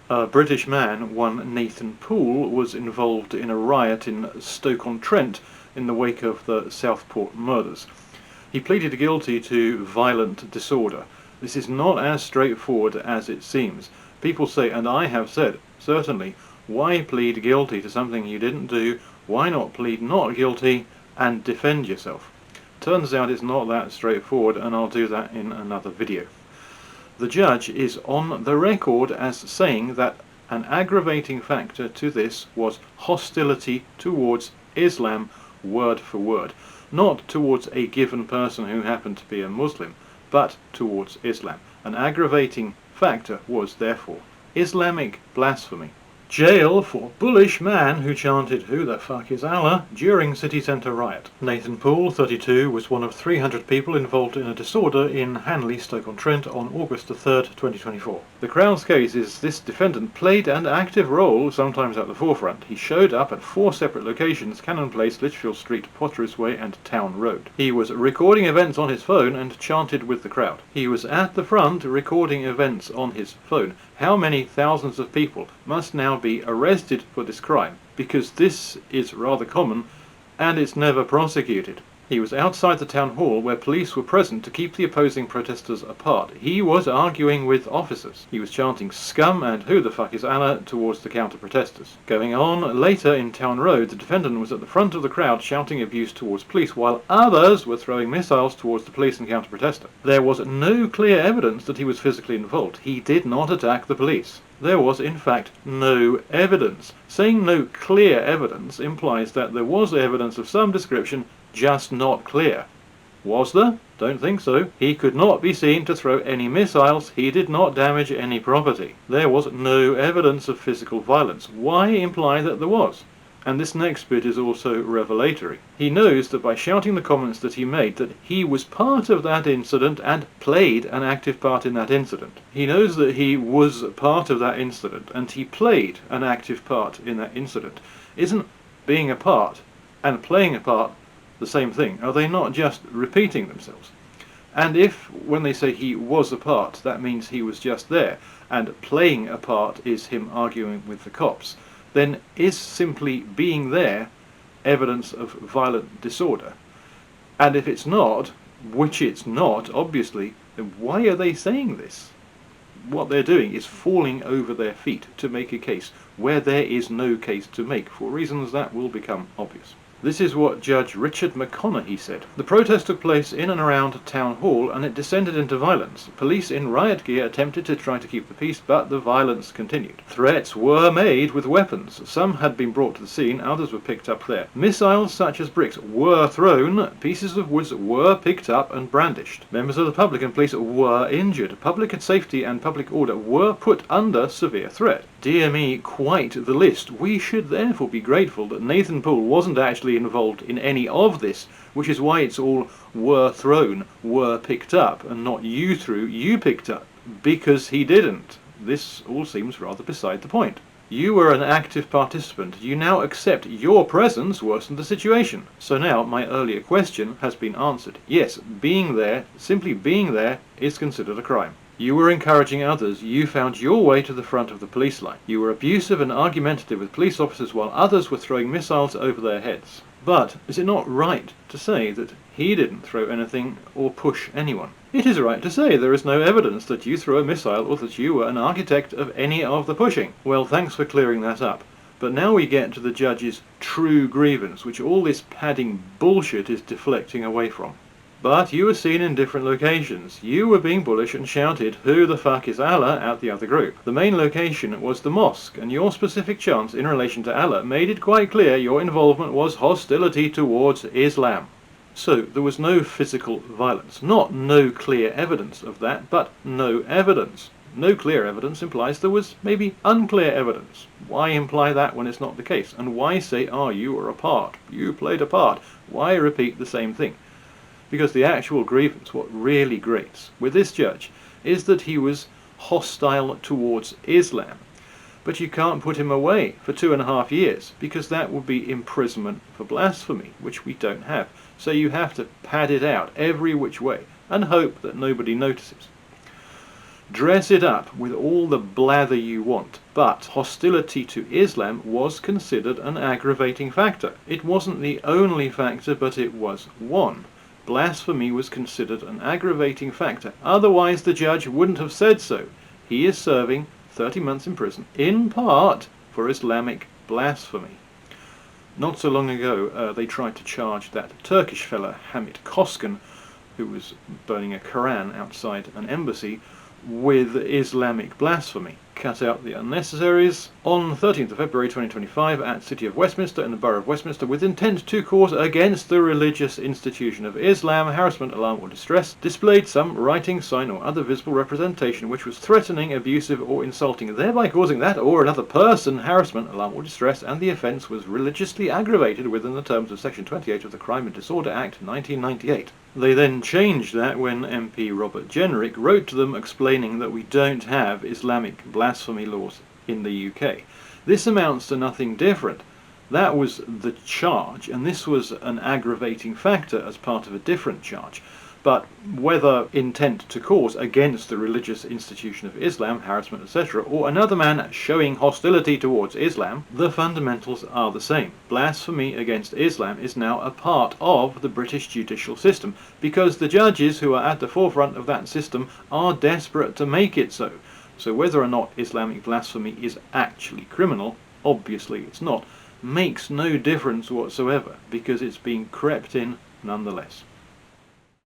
A British man, one Nathan Poole, was involved in a riot in Stoke-on-Trent in the wake of the Southport murders. He pleaded guilty to violent disorder. This is not as straightforward as it seems. People say, and I have said, certainly, why plead guilty to something you didn't do? Why not plead not guilty and defend yourself? Turns out it's not that straightforward, and I'll do that in another video. The judge is on the record as saying that an aggravating factor to this was hostility towards Islam, word for word. Not towards a given person who happened to be a Muslim, but towards Islam. An aggravating factor was, therefore, Islamic blasphemy. Jail for bullish man who chanted "Who the fuck is Allah?" during city centre riot. Nathan Poole, 32, was one of 300 people involved in a disorder in Hanley, Stoke-on-Trent on August 3rd, 2024. The Crown's case is this defendant played an active role, sometimes at the forefront. He showed up at 4 separate locations: Cannon Place, Lichfield Street, Potteries Way and Town Road. He was recording events on his phone and chanted with the crowd. He was at the front recording events on his phone. How many thousands of people must now be arrested for this crime? Because this is rather common and it's never prosecuted. He was outside the town hall where police were present to keep the opposing protesters apart. He was arguing with officers. He was chanting "scum" and "who the fuck is Allah" towards the counter-protesters. Going on, later in Town Road, the defendant was at the front of the crowd shouting abuse towards police, while others were throwing missiles towards the police and counter-protester. There was no clear evidence that he was physically involved. He did not attack the police. There was, in fact, no evidence. Saying no clear evidence implies that there was evidence of some description, just not clear. Was there? Don't think so. He could not be seen to throw any missiles. He did not damage any property. There was no evidence of physical violence. Why imply that there was? And this next bit is also revelatory. He knows that by shouting the comments that he made that he was part of that incident and played an active part in that incident. He knows that he was part of that incident and he played an active part in that incident. Isn't being a part and playing a part the same thing? Are they not just repeating themselves? And if, when they say he was a part, that means he was just there, and playing a part is him arguing with the cops, then is simply being there evidence of violent disorder? And if it's not, which it's not, obviously, then why are they saying this? What they're doing is falling over their feet to make a case where there is no case to make, for reasons that will become obvious. This is what Judge Richard McConaughey said. The protest took place in and around Town Hall and it descended into violence. Police in riot gear attempted to try to keep the peace, but the violence continued. Threats were made with weapons. Some had been brought to the scene, others were picked up there. Missiles such as bricks were thrown, pieces of wood were picked up and brandished. Members of the public and police were injured. Public safety and public order were put under severe threat. Dear me, quite the list. We should therefore be grateful that Nathan Poole wasn't actually involved in any of this, which is why it's all "were thrown, were picked up," and not "you threw, you picked up," because he didn't. This all seems rather beside the point. You were an active participant. You now accept your presence worsened the situation. So now my earlier question has been answered. Yes, being there, simply being there, is considered a crime. You were encouraging others. You found your way to the front of the police line. You were abusive and argumentative with police officers while others were throwing missiles over their heads. But is it not right to say that he didn't throw anything or push anyone? It is right to say there is no evidence that you threw a missile or that you were an architect of any of the pushing. Well, thanks for clearing that up. But now we get to the judge's true grievance, which all this padding bullshit is deflecting away from. But you were seen in different locations. You were being bullish and shouted "Who the fuck is Allah?" at the other group. The main location was the mosque, and your specific chants in relation to Allah made it quite clear your involvement was hostility towards Islam. So there was no physical violence. Not no clear evidence of that, but no evidence. No clear evidence implies there was maybe unclear evidence. Why imply that when it's not the case? And why say, you were a part, you played a part? Why repeat the same thing? Because the actual grievance, what really grates with this judge, is that he was hostile towards Islam. But you can't put him away for 2.5 years, because that would be imprisonment for blasphemy, which we don't have. So you have to pad it out every which way, and hope that nobody notices. Dress it up with all the blather you want, But hostility to Islam was considered an aggravating factor. It wasn't the only factor, but it was one. Blasphemy was considered an aggravating factor. Otherwise, the judge wouldn't have said so. He is serving 30 months in prison, in part for Islamic blasphemy. Not so long ago, they tried to charge that Turkish fella, Hamit Koskan, who was burning a Quran outside an embassy, with Islamic blasphemy. Cut out the unnecessaries. On 13th of February 2025 at City of Westminster in the Borough of Westminster, with intent to cause against the religious institution of Islam, harassment, alarm or distress, displayed some writing, sign or other visible representation which was threatening, abusive or insulting, thereby causing that or another person harassment, alarm or distress, and the offence was religiously aggravated within the terms of Section 28 of the Crime and Disorder Act 1998. They then changed that when MP Robert Jenrick wrote to them explaining that we don't have Islamic blasphemy laws in the UK. This amounts to nothing different. That was the charge, and this was an aggravating factor as part of a different charge. But whether intent to cause against the religious institution of Islam, harassment, etc., or another man showing hostility towards Islam, the fundamentals are the same. Blasphemy against Islam is now a part of the British judicial system, because the judges who are at the forefront of that system are desperate to make it so. So whether or not Islamic blasphemy is actually criminal, obviously it's not, makes no difference whatsoever, because it's being crept in nonetheless.